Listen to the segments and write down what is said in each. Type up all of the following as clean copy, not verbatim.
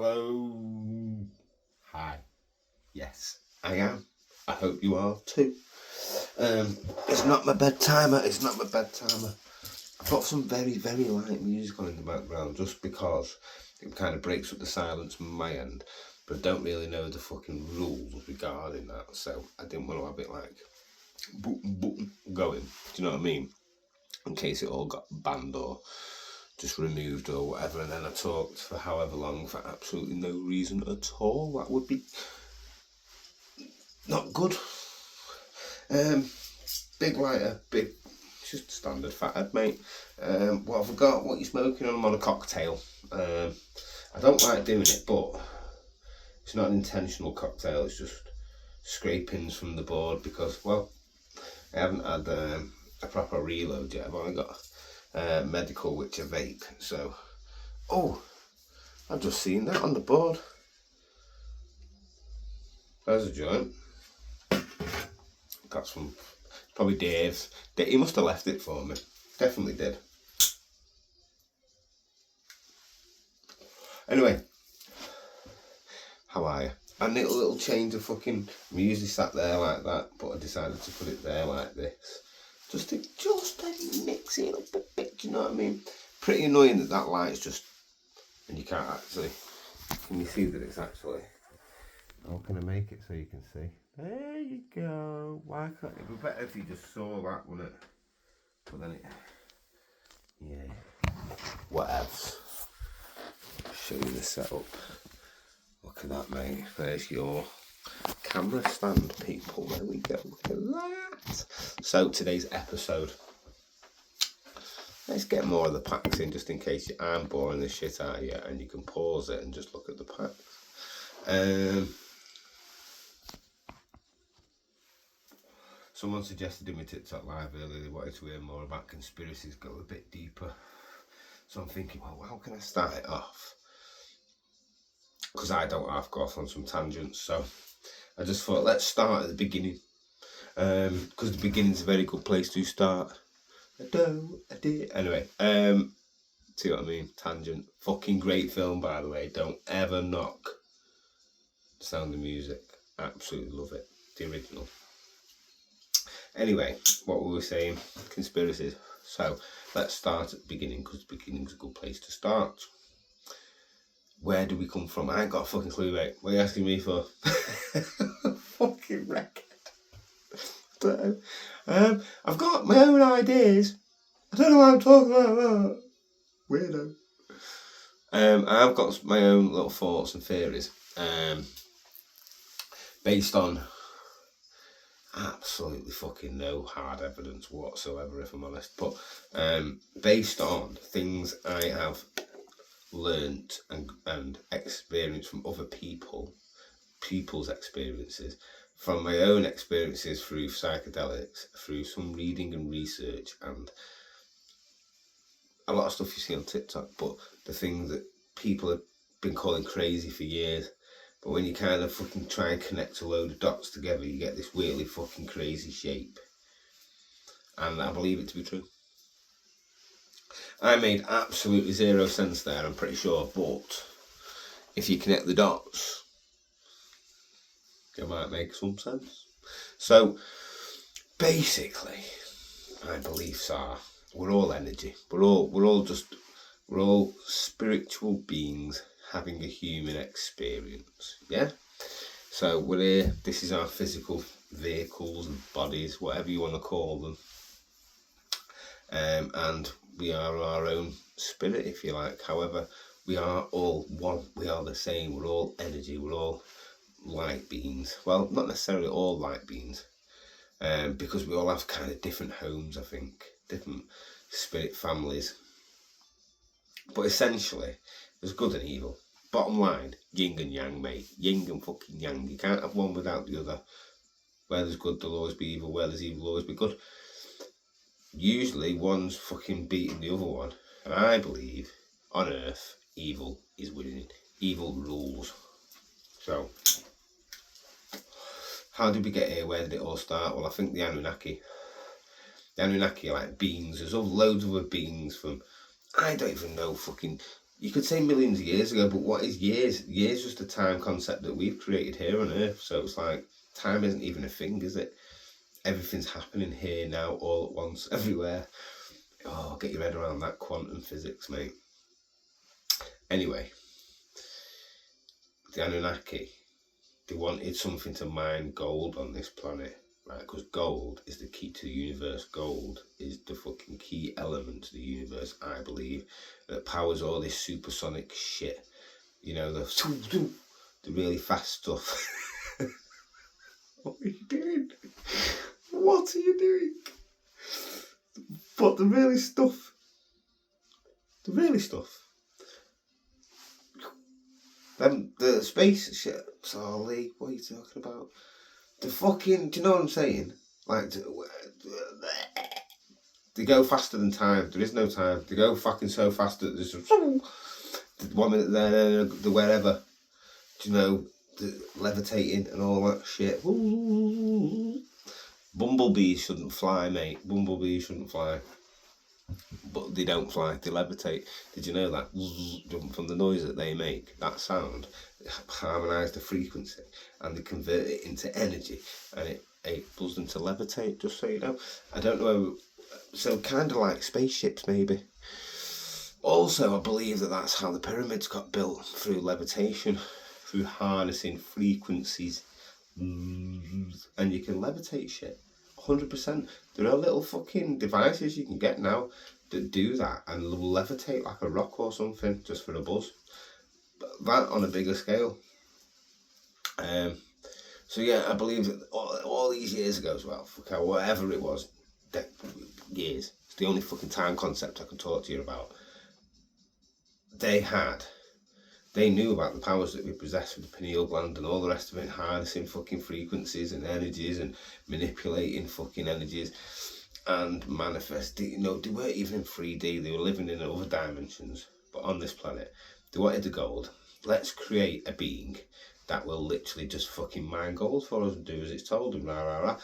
Hello. Hi. Yes, I am. I hope you are too. It's not my bedtimer. I put some very, very light music on in the background just because it kind of breaks up the silence on my end. But I don't really know the fucking rules regarding that, so I didn't want to have it like boom going. Do you know what I mean? In case it all got banned or just removed or whatever, and then I talked for however long for absolutely no reason at all. That would be not good. Big lighter, it's just standard fathead, mate. Well, I forgot what you're smoking on. I'm on a cocktail. I don't like doing it, but it's not an intentional cocktail. It's just scrapings from the board because, well, I haven't had a proper reload yet. I've only got medical, which a vape. So, I've just seen that on the board. There's a joint. Got some, probably Dave's. He must have left it for me. Definitely did. Anyway, how are you? I need a little change of fucking music sat there like that, but I decided to put it there like this. Just to mix it up a bit, do you know what I mean? Pretty annoying that light's just, and you can't actually, can you see that it's actually, how can I make it so you can see? There you go. Why can't it be better if you just saw that, wouldn't it? But then it, yeah, whatevs. Show you the setup. Look at that, mate. There's your camera stand, people. There we go. Look at that. So today's episode, let's get more of the packs in, just in case I'm boring the shit out of you, and you can pause it and just look at the packs. Someone suggested in my TikTok live earlier they wanted to hear more about conspiracies, go a bit deeper. So I'm thinking, well, how can I start it off? Because I don't half go off on some tangents, so I just thought let's start at the beginning, because the beginning's a very good place to start. Anyway, see what I mean? Tangent. Fucking great film, by the way. Don't ever knock the Sound of Music. Absolutely love it. The original. Anyway, what were we saying? Conspiracies. So let's start at the beginning, because the beginning's a good place to start. Where do we come from? I ain't got a fucking clue, mate. What are you asking me for? Fucking record. I don't know. I've got my own ideas. I don't know what I'm talking about. Weirdo. I've got my own little thoughts and theories. Based on absolutely fucking no hard evidence whatsoever, if I'm honest. But based on things I have learnt and experienced from other people's experiences, from my own experiences through psychedelics, through some reading and research, and a lot of stuff you see on TikTok, but the things that people have been calling crazy for years, but when you kind of fucking try and connect a load of dots together, you get this weirdly fucking crazy shape. And I believe it to be true. I made absolutely zero sense there, I'm pretty sure, but if you connect the dots, it might make some sense. So basically, my beliefs are we're all energy. We're all spiritual beings having a human experience. Yeah? So we're here, this is our physical vehicles and bodies, whatever you want to call them. And we are our own spirit, if you like. However, we are all one. We are the same. We're all energy. We're all light beings. Well, not necessarily all light beings, because we all have kind of different homes, I think. Different spirit families. But essentially, there's good and evil. Bottom line, yin and yang, mate. Yin and fucking yang. You can't have one without the other. Where there's good, there'll always be evil. Where there's evil, there'll always be good. Usually one's fucking beating the other one. And I believe, on Earth, evil is winning. Evil rules. So, how did we get here? Where did it all start? Well, I think the Anunnaki. The Anunnaki are like beings. There's loads of other beings from, I don't even know, fucking you could say millions of years ago, but what is years? Years just a time concept that we've created here on Earth. So it's like, time isn't even a thing, is it? Everything's happening here now, all at once, everywhere. Oh, get your head around that quantum physics, mate. Anyway, the Anunnaki, they wanted something to mine gold on this planet, right? Because gold is the key to the universe. Gold is the fucking key element to the universe, I believe, that powers all this supersonic shit. You know, the really fast stuff. What are you doing? What are you doing? But the really stuff. The space shit. Sorry, what are you talking about? The fucking, do you know what I'm saying? Like, they go faster than time. There is no time. They go fucking so fast that there's 1 minute there, the wherever. Do you know, the levitating and all that shit. Bumblebees shouldn't fly, mate. Bumblebees shouldn't fly. But they don't fly, they levitate. Did you know that? From the noise that they make, that sound, harmonise the frequency and they convert it into energy and it enables them to levitate, just so you know. I don't know, so kind of like spaceships maybe. Also, I believe that that's how the pyramids got built, through levitation, through harnessing frequencies. And you can levitate shit, 100%. There are little fucking devices you can get now that do that and will levitate like a rock or something, just for a buzz. But that on a bigger scale. So yeah, I believe that all these years ago as well, whatever it was, years, it's the only fucking time concept I can talk to you about. They knew about the powers that we possess with the pineal gland and all the rest of it, harnessing fucking frequencies and energies and manipulating fucking energies and manifesting. You know, they weren't even in 3D, they were living in other dimensions. But on this planet, they wanted the gold. Let's create a being that will literally just fucking mine gold for us and do as it's told and rah rah rah.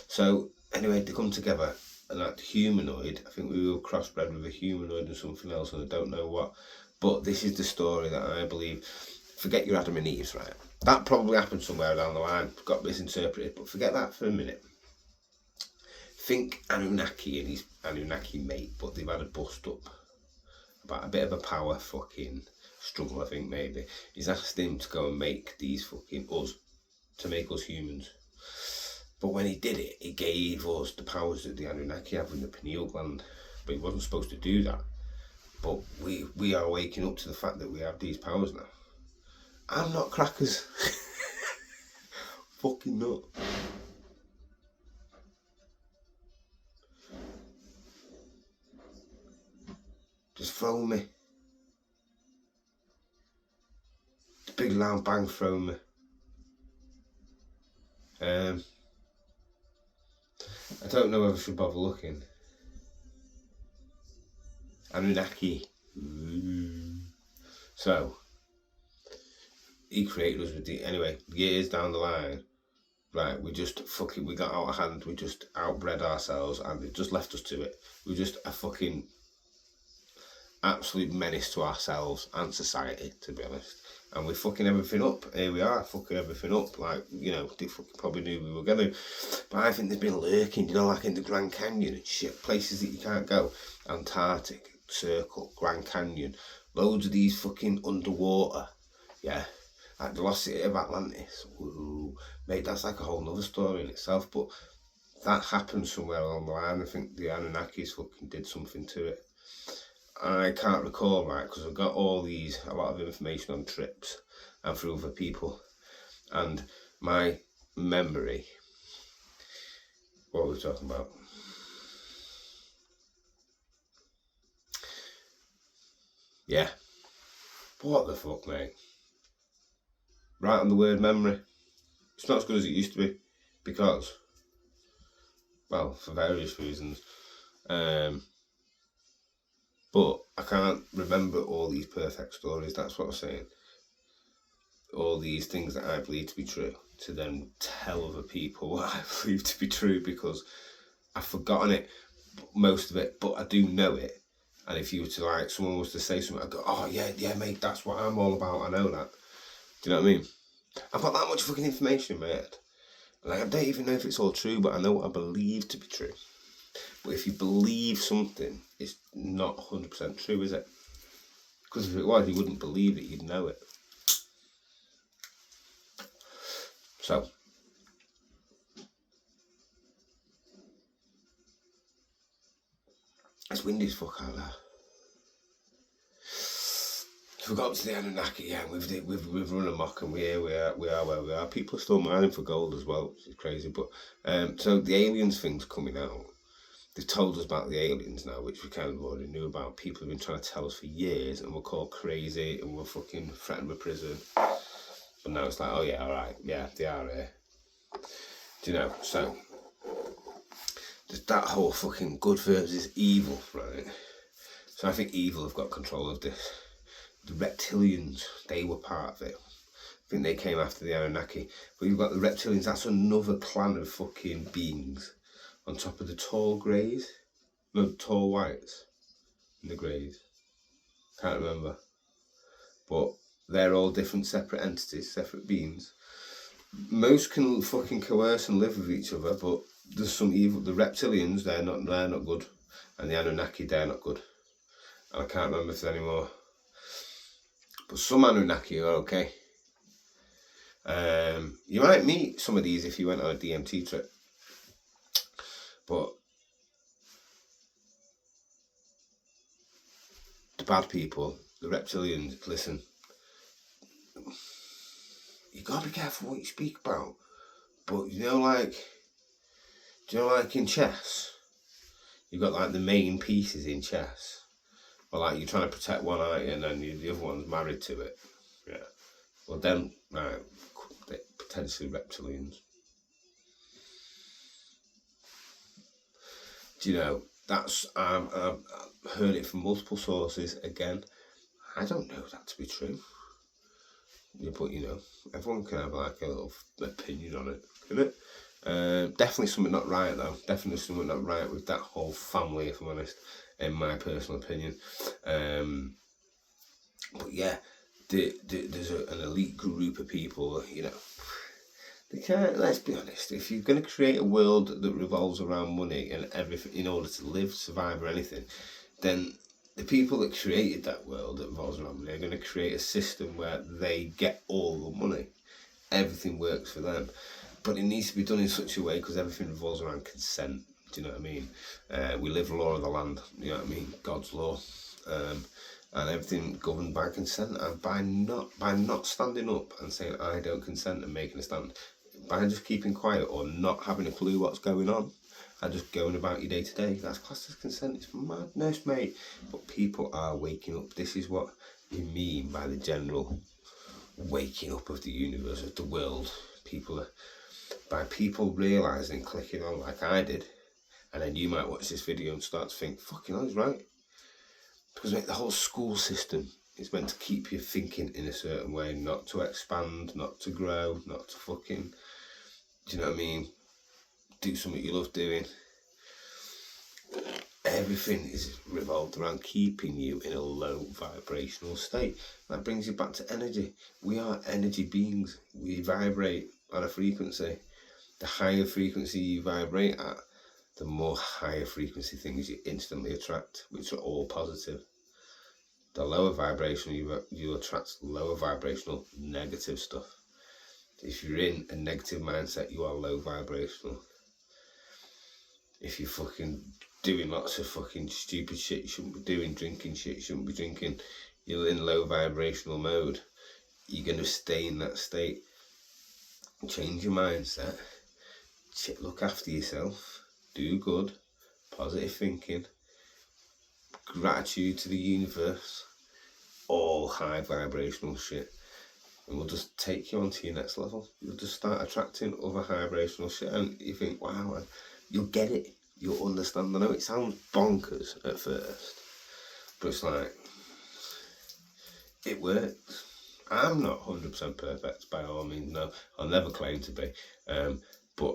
So anyway, they come together and that humanoid, I think we were crossbred with a humanoid and something else and I don't know what. But this is the story that I believe. Forget your Adam and Eve, right? That probably happened somewhere down the line, got misinterpreted, but forget that for a minute. Think Anunnaki and his Anunnaki mate, but they've had a bust up about a bit of a power fucking struggle, I think maybe. He's asked him to go and make these fucking us, to make us humans. But when he did it, he gave us the powers that the Anunnaki have in the pineal gland. But he wasn't supposed to do that. But we are waking up to the fact that we have these powers now. I'm not crackers. Fucking not. Just throw me. The big loud bang throw me. I don't know if I should bother looking. Anunnaki. So, he created us with the, anyway, years down the line, right, we got out of hand, we just outbred ourselves and it just left us to it. We're just a fucking absolute menace to ourselves and society, to be honest. And we're fucking everything up. Here we are, fucking everything up. Like, you know, they fucking probably knew we were going to. But I think they've been lurking, you know, like in the Grand Canyon and shit, places that you can't go. Antarctic Circle, Grand Canyon, loads of these fucking underwater, yeah, like the lost city of Atlantis. Ooh, mate, that's like a whole nother story in itself, but that happened somewhere along the line. I think the Anunnakis fucking did something to it. I can't recall, right, because I've got a lot of information on trips and through other people, and my memory, what were we talking about? Yeah. What the fuck, mate? Right on the word memory. It's not as good as it used to be. Because, well, for various reasons. But I can't remember all these perfect stories, that's what I'm saying. All these things that I believe to be true, to then tell other people what I believe to be true, because I've forgotten it, most of it, but I do know it. And if you were to like, someone was to say something, I'd go, oh yeah mate, that's what I'm all about, I know that. Do you know what I mean? I've got that much fucking information in my head. Like, I don't even know if it's all true, but I know what I believe to be true. But if you believe something, it's not 100% true, is it? Because if it was, you wouldn't believe it, you'd know it. So, it's windy as fuck out there. So we got up to the Anunnaki, yeah, we've run amok, and we are where we are. People are still mining for gold as well, which is crazy. But so the aliens thing's coming out. They've told us about the aliens now, which we kind of already knew about. People have been trying to tell us for years, and we're called crazy, and we're fucking threatened with prison. But now it's like, oh yeah, alright, yeah, they are here. Do you know? So there's that whole fucking good versus evil, right? So I think evil have got control of this. The reptilians, they were part of it. I think they came after the Anunnaki. But you've got the reptilians, that's another clan of fucking beings on top of the tall greys. No, tall whites and the greys. Can't remember. But they're all different separate entities, separate beings. Most can fucking coerce and live with each other, but there's some evil. The reptilians, they're not good. And the Anunnaki, they're not good. And I can't remember if there's any more. But some Anunnaki are okay. You might meet some of these if you went on a DMT trip. But the bad people, the reptilians, listen, you gotta be careful what you speak about. But do you know like in chess, you've got like the main pieces in chess. Or like you're trying to protect one eye and then the other one's married to it. Yeah. Well, then, right, they're potentially reptilians. Do you know, that's, I've heard it from multiple sources. Again, I don't know that to be true. Yeah, but you know, everyone can have like a little opinion on it, can it? Definitely something not right though. Definitely something not right with that whole family, if I'm honest, in my personal opinion. But yeah, there's an elite group of people, you know. They can't, let's be honest, if you're going to create a world that revolves around money and everything in order to live, survive or anything, then the people that created that world that revolves around money are going to create a system where they get all the money. Everything works for them. But it needs to be done in such a way because everything revolves around consent. Do you know what I mean? We live law of the land, you know what I mean? God's law. And everything governed by consent, and by not standing up and saying I don't consent and making a stand, by just keeping quiet or not having a clue what's going on and just going about your day to day, that's classed as consent. It's madness, mate. But people are waking up. This is what you mean by the general waking up of the universe, of the world. By people realising, clicking on like I did, and then you might watch this video and start to think, fucking hell, he's right. Because mate, the whole school system is meant to keep you thinking in a certain way, not to expand, not to grow, not to fucking, do you know what I mean? Do something you love doing. Everything is revolved around keeping you in a low vibrational state. That brings you back to energy. We are energy beings. We vibrate on a frequency. The higher frequency you vibrate at, the more higher frequency things you instantly attract, which are all positive. The lower vibrational, you attract lower vibrational negative stuff. If you're in a negative mindset, you are low vibrational. If you're fucking doing lots of fucking stupid shit you shouldn't be doing, drinking shit you shouldn't be drinking, you're in low vibrational mode, you're going to stay in that state. Change your mindset, look after yourself, do good, positive thinking, gratitude to the universe, all high vibrational shit, and we'll just take you on to your next level. You'll just start attracting other high vibrational shit, and you think, wow, you'll get it, you'll understand. I know it sounds bonkers at first, but it's like, it works. I'm not 100% perfect by all means, no, I'll never claim to be, but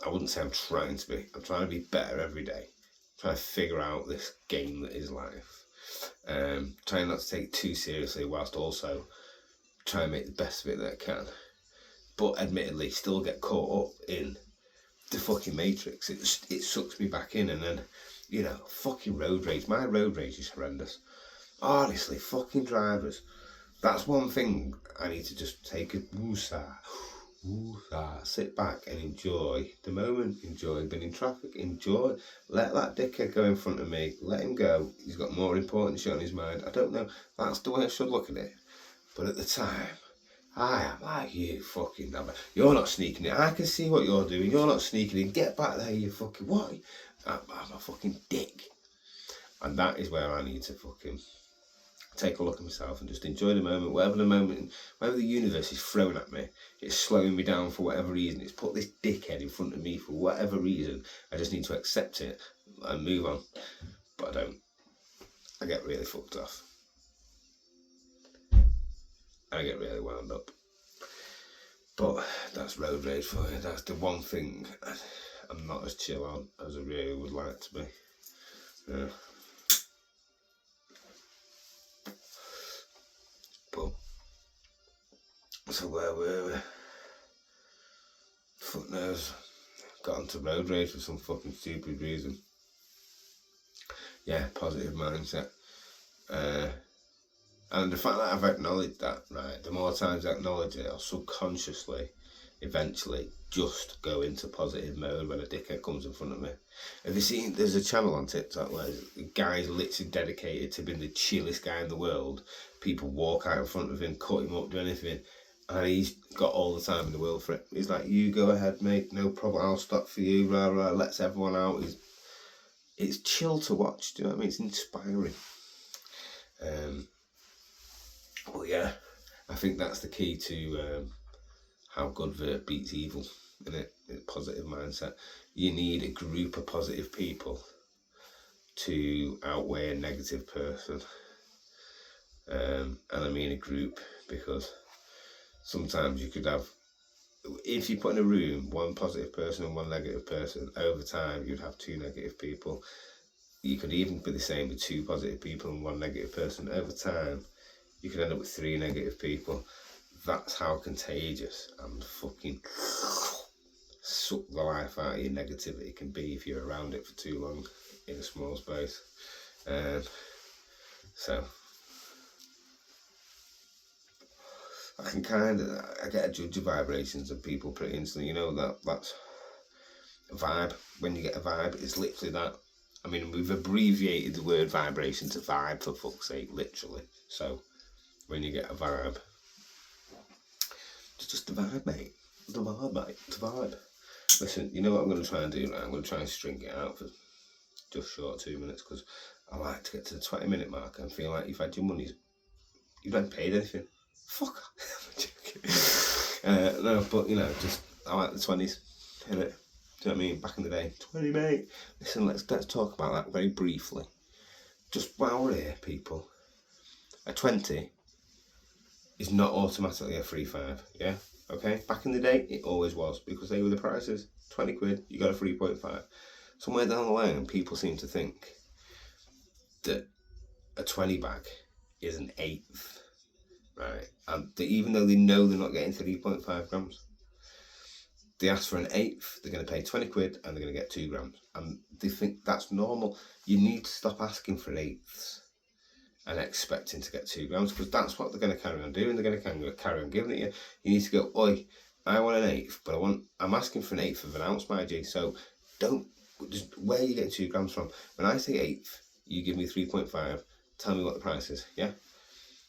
I wouldn't say I'm trying to be. I'm trying to be better every day. trying to figure out this game that is life. Trying not to take it too seriously, whilst also trying to make the best of it that I can. But admittedly, still get caught up in the fucking matrix. It sucks me back in, and then, you know, fucking road rage. My road rage is horrendous. Honestly, fucking drivers. That's one thing I need to just take a woosah, sit back and enjoy the moment, enjoy being in traffic, enjoy. Let that dickhead go in front of me, let him go. He's got more important shit on his mind. I don't know, that's the way I should look at it. But at the time, I am like, you fucking number. You're not sneaking in. I can see what you're doing. You're not sneaking in. Get back there, you fucking what? I'm a fucking dick. And that is where I need to fucking take a look at myself and just enjoy the moment. Whatever the universe is throwing at me, it's slowing me down for whatever reason. It's put this dickhead in front of me for whatever reason. I just need to accept it and move on. But I don't. I get really fucked off. I get really wound up. But that's road rage for you. That's the one thing I'm not as chill on as I really would like to be. Yeah. But so where were we? Fuck knows. Got onto road rage for some fucking stupid reason. Yeah, positive mindset. And the fact that I've acknowledged that, right, the more times I acknowledge it, I'll subconsciously, eventually, just go into positive mode when a dickhead comes in front of me. Have you seen, there's a channel on TikTok where the guy's literally dedicated to being the chillest guy in the world. People walk out in front of him, cut him up, do anything, and he's got all the time in the world for it. He's like, you go ahead, mate, no problem, I'll stop for you, rah, rah, lets everyone out. It's chill to watch, do you know what I mean? It's inspiring. Well, yeah, I think that's the key to how good beats evil, isn't it? It's positive mindset. You need a group of positive people to outweigh a negative person. And I mean a group because sometimes you could have, if you put in a room one positive person and one negative person, over time you'd have two negative people. You could even be the same with two positive people and one negative person. Over time, you could end up with three negative people. That's how contagious and fucking suck the life out of your negativity can be if you're around it for too long in a small space. So I get a judge of vibrations of people pretty instantly. You know, that's a vibe. When you get a vibe, it's literally that. I mean, we've abbreviated the word vibration to vibe, for fuck's sake, literally. So when you get a vibe, it's just a vibe, mate. The vibe, mate. It's a vibe. Listen, you know what I'm going to try and do now? I'm going to try and string it out for just short of 2 minutes, because I like to get to the 20-minute mark and feel like you've had your money. You haven't paid anything. Fuck. I'm joking. No, but, you know, just, I like the 20s, innit? Do you know what I mean? Back in the day. 20, mate. Listen, let's talk about that very briefly. Just while we're here, people. A 20 is not automatically a free 5, yeah? Okay? Back in the day, it always was, because they were the prices. 20 quid, you got a 3.5. Somewhere down the line, people seem to think that a 20 bag is an eighth, right? And even though they know they're not getting 3.5 grams, they ask for an eighth, they're going to pay 20 quid and they're going to get 2 grams. And they think that's normal. You need to stop asking for eighths and expecting to get 2 grams, because that's what they're going to carry on doing. They're going to carry on giving it you. You need to go, oi, I want an eighth, but I'm asking for an eighth of an ounce, my G. So don't, just where are you getting 2 grams from? When I say eighth, you give me 3.5, tell me what the price is, yeah?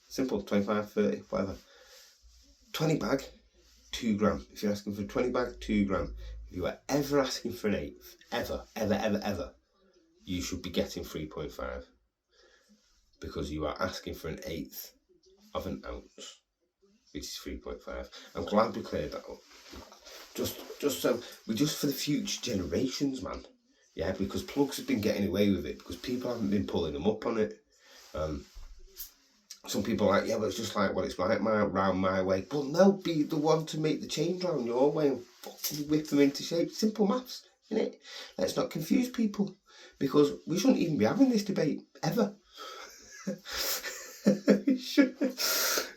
Simple, 25, 30, whatever. 20 bag, 2 gram. If you're asking for 20 bag, 2 gram. If you are ever asking for an eighth, ever, you should be getting 3.5. Because you are asking for an eighth of an ounce, which is 3.5. I'm glad we cleared that up. Just so, just for the future generations, man. Yeah, because plugs have been getting away with it, because people haven't been pulling them up on it. Some people are like, yeah, but it's just like what it's like round my way. Well, no, be the one to make the change round your way and fucking whip them into shape. Simple maths, innit? Let's not confuse people. because we shouldn't even be having this debate ever.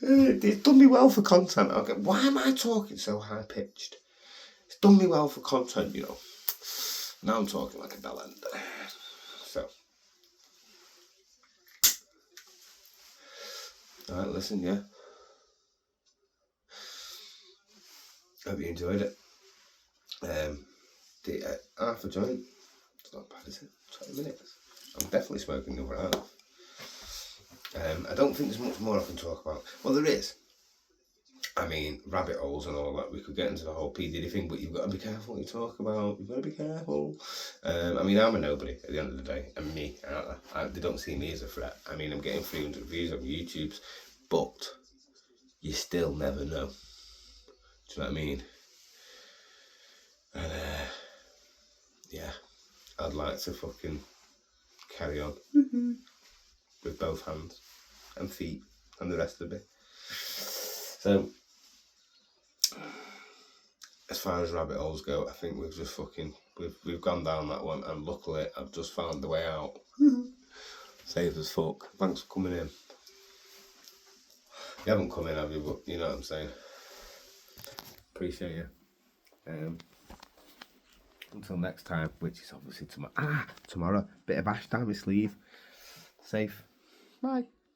It's done me well for content. Okay, why am I talking so high pitched? It's done me well for content, you know. Now I'm talking like a bell end. So, alright, listen, yeah. Hope you enjoyed it. The half a joint. It's not bad, is it? 20 minutes. I'm definitely smoking the other half. I don't think there's much more I can talk about. Well, there is. I mean, rabbit holes and all that. We could get into the whole P. Diddy thing, but you've got to be careful what you talk about. You've got to be careful. I mean, I'm a nobody at the end of the day. And me, they don't see me as a threat. I mean, I'm getting 300 views on YouTube, but you still never know. Do you know what I mean? And, yeah, I'd like to fucking carry on with both hands and feet and the rest of it. So, as far as rabbit holes go, I think we've just fucking we've gone down that one, and luckily I've just found the way out. Safe as fuck. Thanks for coming in. You haven't come in, have you? But you know what I'm saying. Appreciate you. Until next time, which is obviously tomorrow. Tomorrow, bit of ash down my sleeve. Safe. Bye.